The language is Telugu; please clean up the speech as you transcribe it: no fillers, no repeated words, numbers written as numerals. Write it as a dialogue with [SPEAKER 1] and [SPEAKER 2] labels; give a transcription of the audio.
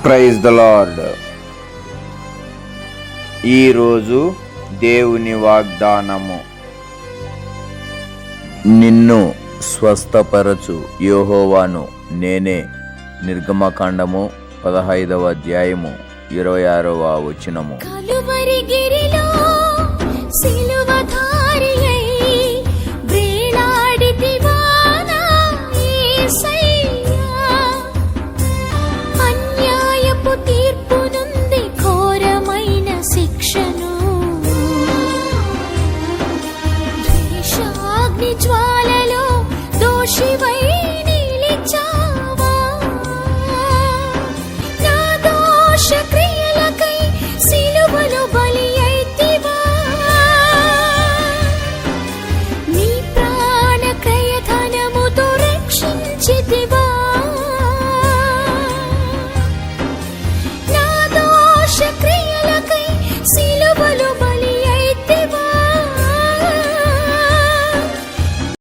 [SPEAKER 1] Praise the lord. ఈరోజు దేవుని వాగ్దానము. నిన్ను స్వస్థపరచు యెహోవాను నేనే. నిర్గమకాండము 15వ అధ్యాయము 26వ వచనము.
[SPEAKER 2] కలువరి గిరిలో